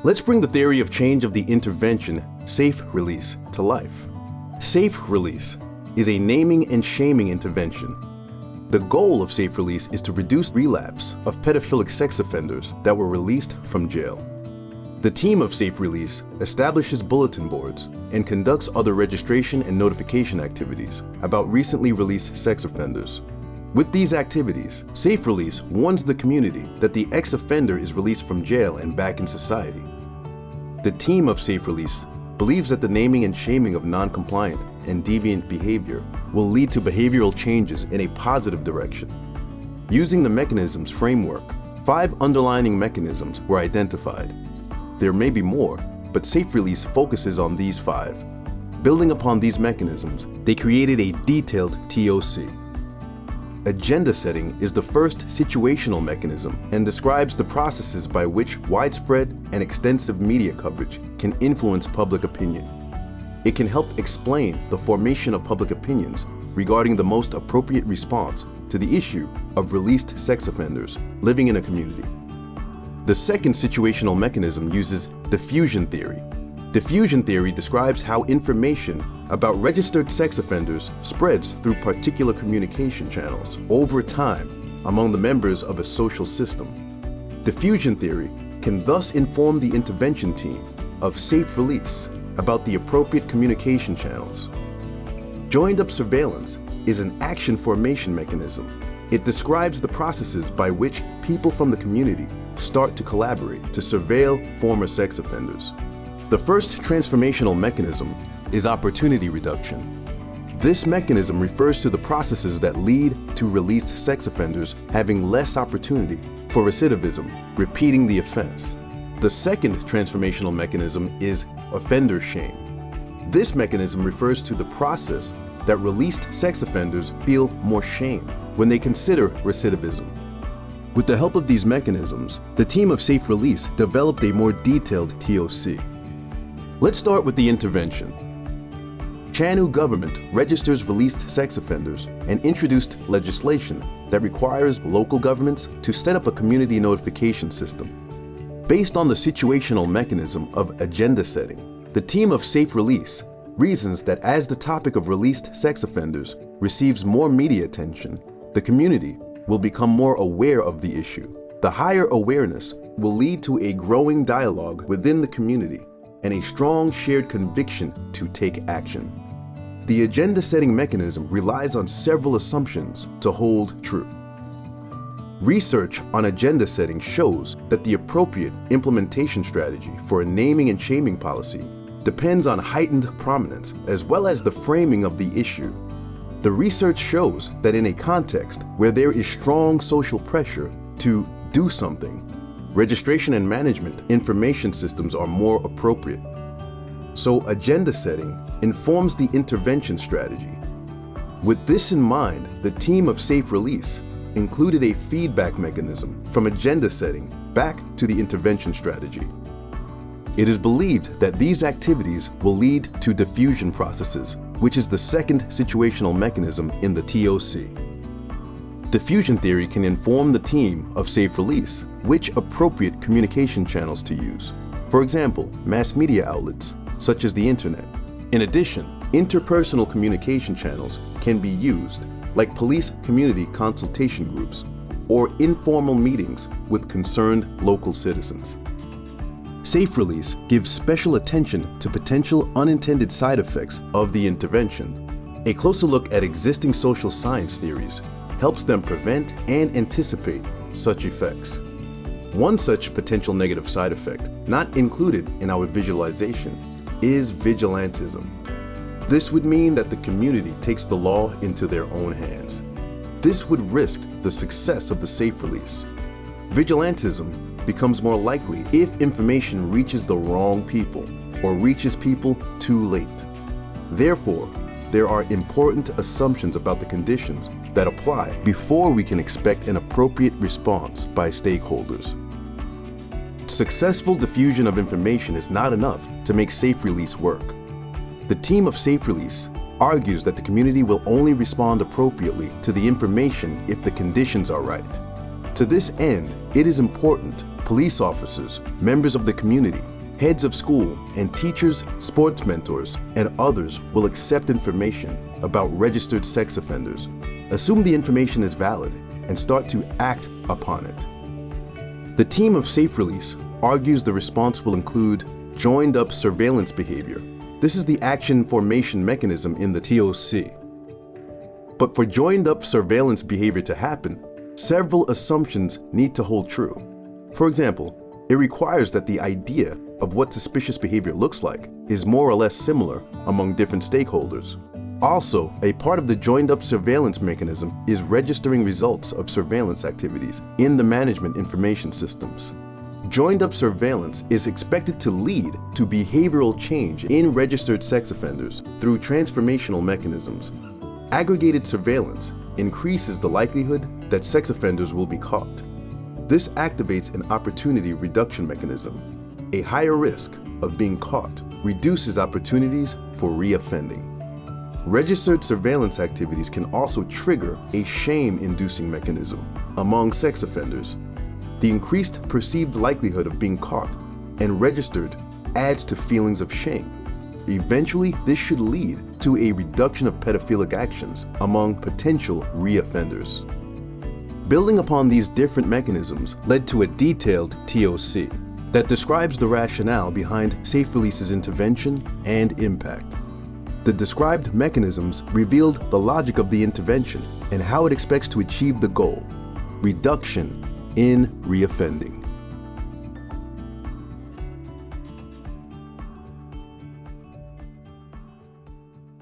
Let's bring the theory of change of the intervention, safe release, to life. Safe release is a naming and shaming intervention. The goal of safe release is to reduce relapse of pedophilic sex offenders that were released from jail. The team of Safe Release establishes bulletin boards and conducts other registration and notification activities about recently released sex offenders. With these activities, Safe Release warns the community that the ex-offender is released from jail and back in society. The team of Safe Release believes that the naming and shaming of non-compliant and deviant behavior will lead to behavioral changes in a positive direction. Using the mechanisms framework, 5 underlying mechanisms were identified. There may be more, but Safe Release focuses on these 5. Building upon these mechanisms, they created a detailed TOC. Agenda setting is the first situational mechanism and describes the processes by which widespread and extensive media coverage can influence public opinion. It can help explain the formation of public opinions regarding the most appropriate response to the issue of released sex offenders living in a community. The second situational mechanism uses diffusion theory. Diffusion theory describes how information about registered sex offenders spreads through particular communication channels over time among the members of a social system. Diffusion theory can thus inform the intervention team of Safe Release about the appropriate communication channels. Joined-up surveillance is an action formation mechanism. It describes the processes by which people from the community start to collaborate to surveil former sex offenders. The first transformational mechanism is opportunity reduction. This mechanism refers to the processes that lead to released sex offenders having less opportunity for recidivism, repeating the offense. The second transformational mechanism is offender shame. This mechanism refers to the process that released sex offenders feel more shame when they consider recidivism. With the help of these mechanisms, the team of Safe Release developed a more detailed TOC. Let's start with the intervention. Chanu government registers released sex offenders and introduced legislation that requires local governments to set up a community notification system. Based on the situational mechanism of agenda setting, the team of Safe Release reasons that as the topic of released sex offenders receives more media attention, the community will become more aware of the issue. The higher awareness will lead to a growing dialogue within the community and a strong shared conviction to take action. The agenda-setting mechanism relies on several assumptions to hold true. Research on agenda setting shows that the appropriate implementation strategy for a naming and shaming policy depends on heightened prominence as well as the framing of the issue. The research shows that in a context where there is strong social pressure to do something, registration and management information systems are more appropriate. So agenda setting informs the intervention strategy. With this in mind, the team of Safe Release included a feedback mechanism from agenda setting back to the intervention strategy. It is believed that these activities will lead to diffusion processes, which is the second situational mechanism in the TOC. Diffusion theory can inform the team of Safe Release which appropriate communication channels to use. For example, mass media outlets, such as the internet. In addition, interpersonal communication channels can be used, like police community consultation groups or informal meetings with concerned local citizens. Safe Release gives special attention to potential unintended side effects of the intervention. A closer look at existing social science theories helps them prevent and anticipate such effects. One such potential negative side effect, not included in our visualization, is vigilantism. This would mean that the community takes the law into their own hands. This would risk the success of the Safe Release. Vigilantism becomes more likely if information reaches the wrong people or reaches people too late. Therefore, there are important assumptions about the conditions that apply before we can expect an appropriate response by stakeholders. Successful diffusion of information is not enough to make Safe Release work. The team of Safe Release argues that the community will only respond appropriately to the information if the conditions are right. To this end, it is important police officers, members of the community, heads of school, and teachers, sports mentors, and others will accept information about registered sex offenders, assume the information is valid, and start to act upon it. The team of Safe Release argues the response will include joined-up surveillance behavior. This is the action formation mechanism in the TOC. But for joined-up surveillance behavior to happen, several assumptions need to hold true. For example, it requires that the idea of what suspicious behavior looks like is more or less similar among different stakeholders. Also, a part of the joined-up surveillance mechanism is registering results of surveillance activities in the management information systems. Joined-up surveillance is expected to lead to behavioral change in registered sex offenders through transformational mechanisms. Aggregated surveillance increases the likelihood that sex offenders will be caught. This activates an opportunity reduction mechanism. A higher risk of being caught reduces opportunities for reoffending. Registered surveillance activities can also trigger a shame-inducing mechanism among sex offenders. The increased perceived likelihood of being caught and registered adds to feelings of shame. Eventually, this should lead to a reduction of pedophilic actions among potential reoffenders. Building upon these different mechanisms led to a detailed TOC that describes the rationale behind Safe Release's intervention and impact. The described mechanisms revealed the logic of the intervention and how it expects to achieve the goal: reduction in reoffending.